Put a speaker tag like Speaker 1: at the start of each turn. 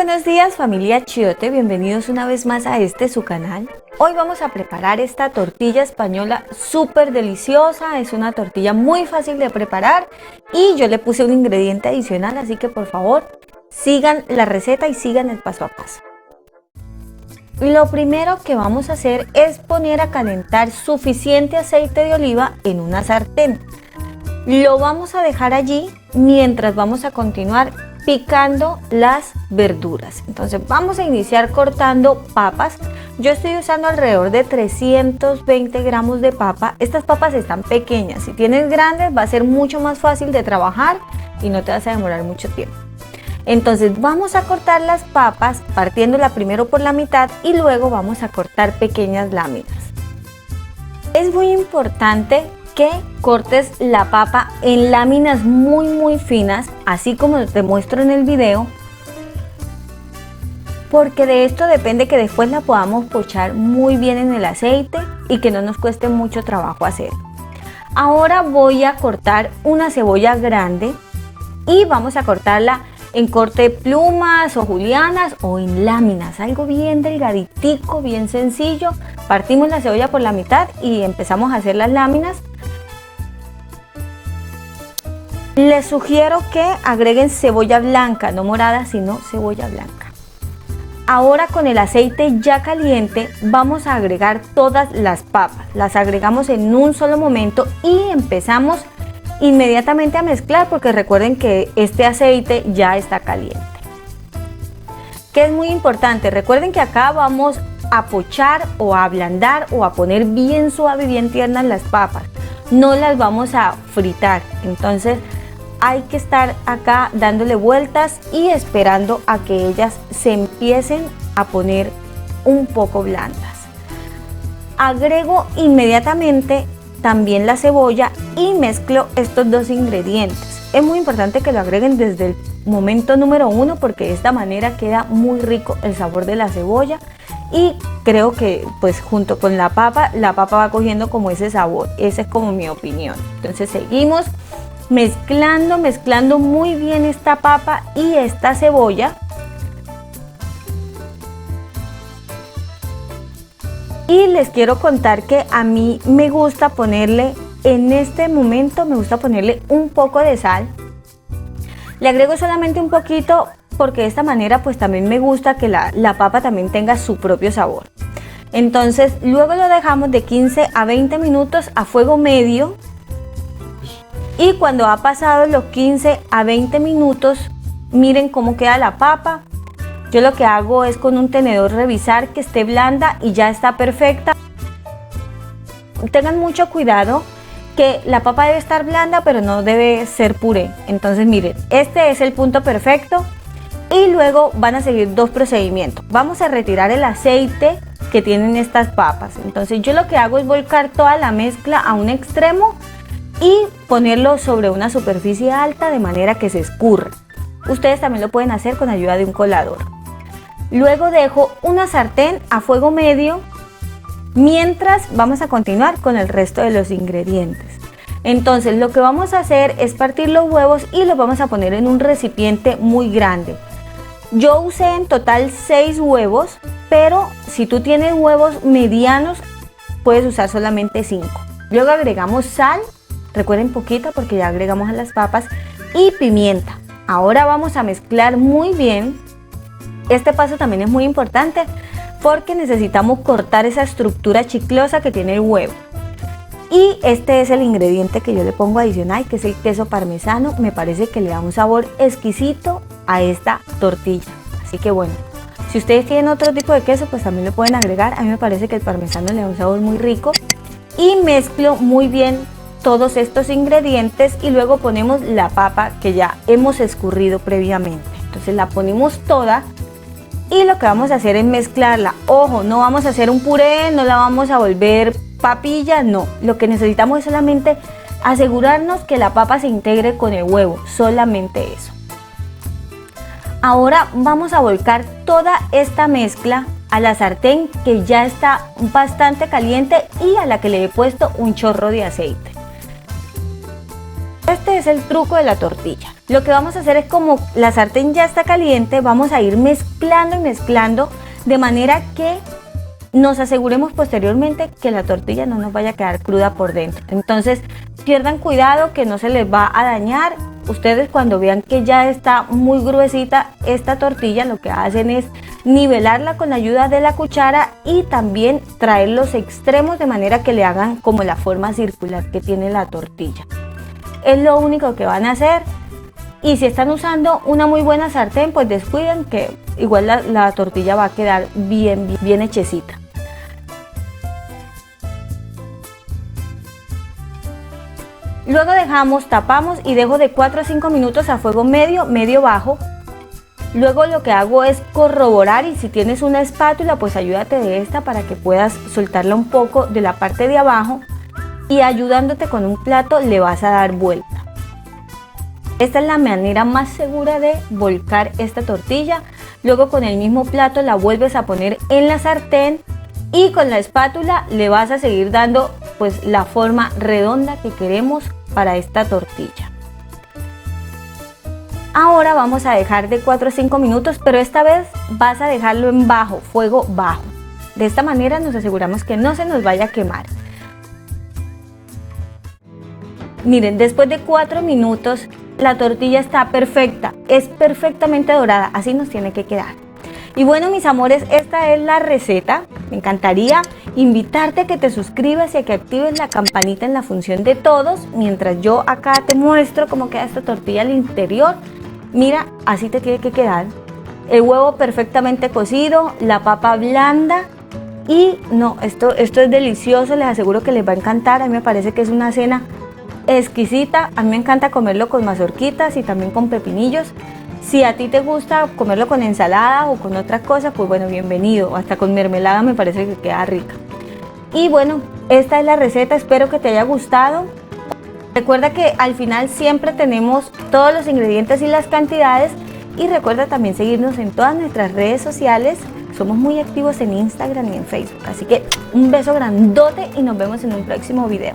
Speaker 1: buenos días, familia Chiote, bienvenidos una vez más a su canal. Hoy vamos a preparar esta tortilla española súper deliciosa. Es una tortilla muy fácil de preparar y yo le puse un ingrediente adicional, así que por favor sigan la receta y sigan el paso a paso. Lo primero que vamos a hacer es poner a calentar suficiente aceite de oliva en una sartén. Lo vamos a dejar allí mientras vamos a continuar picando las verduras. Entonces vamos a iniciar cortando papas. Yo estoy usando alrededor de 320 gramos de papa. Estas papas están pequeñas. Si tienes grandes va a ser mucho más fácil de trabajar y no te vas a demorar mucho tiempo. Entonces vamos a cortar las papas partiéndola primero por la mitad y luego vamos a cortar pequeñas láminas. Es muy importante que cortes la papa en láminas muy finas, así como te muestro en el video, porque de esto depende que después la podamos pochar muy bien en el aceite y que no nos cueste mucho trabajo hacer. Ahora voy a cortar una cebolla grande y vamos a cortarla en corte plumas o julianas o en láminas, algo bien delgaditico, bien sencillo. Partimos la cebolla por la mitad y empezamos a hacer las láminas. Les sugiero que agreguen cebolla blanca, no morada, sino cebolla blanca. Ahora con el aceite ya caliente vamos a agregar todas las papas. Las agregamos en un solo momento y empezamos inmediatamente a mezclar, porque recuerden que este aceite ya está caliente. Que es muy importante, recuerden que acá vamos a pochar o a ablandar o a poner bien suave, bien tiernas las papas. No las vamos a fritar, entonces hay que estar acá dándole vueltas y esperando a que ellas se empiecen a poner un poco blandas. Agrego inmediatamente también la cebolla y mezclo estos dos ingredientes. Es muy importante que lo agreguen desde el momento número 1 porque de esta manera queda muy rico el sabor de la cebolla y creo que pues junto con la papa va cogiendo como ese sabor. Esa es como mi opinión. Entonces seguimos mezclando muy bien esta papa y esta cebolla. Y les quiero contar que a mí me gusta ponerle, en este momento me gusta ponerle un poco de sal. Le agrego solamente un poquito porque de esta manera pues también me gusta que la papa también tenga su propio sabor. Entonces luego lo dejamos de 15 a 20 minutos a fuego medio. Y cuando ha pasado los 15 a 20 minutos, miren cómo queda la papa. Yo lo que hago es con un tenedor revisar que esté blanda y ya está perfecta. Tengan mucho cuidado que la papa debe estar blanda, pero no debe ser puré. Entonces miren, este es el punto perfecto. Y luego van a seguir dos procedimientos. Vamos a retirar el aceite que tienen estas papas. Entonces yo lo que hago es volcar toda la mezcla a un extremo y ponerlo sobre una superficie alta de manera que se escurra. Ustedes también lo pueden hacer con ayuda de un colador. Luego dejo una sartén a fuego medio mientras vamos a continuar con el resto de los ingredientes. Entonces lo que vamos a hacer es partir los huevos y los vamos a poner en un recipiente muy grande. Yo usé en total 6 huevos, pero si tú tienes huevos medianos puedes usar solamente 5. Luego agregamos sal. Recuerden poquito porque ya agregamos a las papas y pimienta. Ahora vamos a mezclar muy bien. Este paso también es muy importante porque necesitamos cortar esa estructura chiclosa que tiene el huevo. Y este es el ingrediente que yo le pongo adicional, que es el queso parmesano. Me parece que le da un sabor exquisito a esta tortilla. Así que bueno, si ustedes tienen otro tipo de queso pues también lo pueden agregar. A mí me parece que el parmesano le da un sabor muy rico. Y mezclo muy bien todos estos ingredientes y luego ponemos la papa que ya hemos escurrido previamente. Entonces la ponemos toda y lo que vamos a hacer es mezclarla. Ojo, no vamos a hacer un puré, no la vamos a volver papilla, no. Lo que necesitamos es solamente asegurarnos que la papa se integre con el huevo, solamente eso. Ahora vamos a volcar toda esta mezcla a la sartén que ya está bastante caliente y a la que le he puesto un chorro de aceite. Este es el truco de la tortilla. Lo que vamos a hacer es, como la sartén ya está caliente, vamos a ir mezclando y mezclando de manera que nos aseguremos posteriormente que la tortilla no nos vaya a quedar cruda por dentro. Entonces pierdan cuidado que no se les va a dañar. Ustedes cuando vean que ya está muy gruesita esta tortilla, lo que hacen es nivelarla con la ayuda de la cuchara y también traer los extremos de manera que le hagan como la forma circular que tiene la tortilla. Es lo único que van a hacer. Y si están usando una muy buena sartén, pues descuiden que igual la tortilla va a quedar bien hechecita. Luego dejamos, tapamos y dejo de 4 a 5 minutos a fuego medio bajo. Luego lo que hago es corroborar, y si tienes una espátula, pues ayúdate de esta para que puedas soltarla un poco de la parte de abajo, y ayudándote con un plato le vas a dar vuelta. Esta es la manera más segura de volcar esta tortilla. Luego con el mismo plato la vuelves a poner en la sartén y con la espátula le vas a seguir dando pues la forma redonda que queremos para esta tortilla. Ahora vamos a dejar de 4 a 5 minutos, pero esta vez vas a dejarlo en fuego bajo. De esta manera nos aseguramos que no se nos vaya a quemar. Miren, después de 4 minutos la tortilla está perfecta, es perfectamente dorada, así nos tiene que quedar. Y bueno, mis amores, esta es la receta. Me encantaría invitarte a que te suscribas y a que actives la campanita en la función de todos, mientras yo acá te muestro cómo queda esta tortilla al interior. Mira, así te tiene que quedar. El huevo perfectamente cocido, la papa blanda. Y no, esto es delicioso, les aseguro que les va a encantar. A mí me parece que es una cena exquisita. A mí me encanta comerlo con mazorquitas y también con pepinillos. Si a ti te gusta comerlo con ensalada o con otras cosas, pues bueno, bienvenido. Hasta con mermelada me parece que queda rica. Y bueno, esta es la receta, espero que te haya gustado. Recuerda que al final siempre tenemos todos los ingredientes y las cantidades. Y recuerda también seguirnos en todas nuestras redes sociales. Somos muy activos en Instagram y en Facebook. Así que un beso grandote y nos vemos en un próximo video.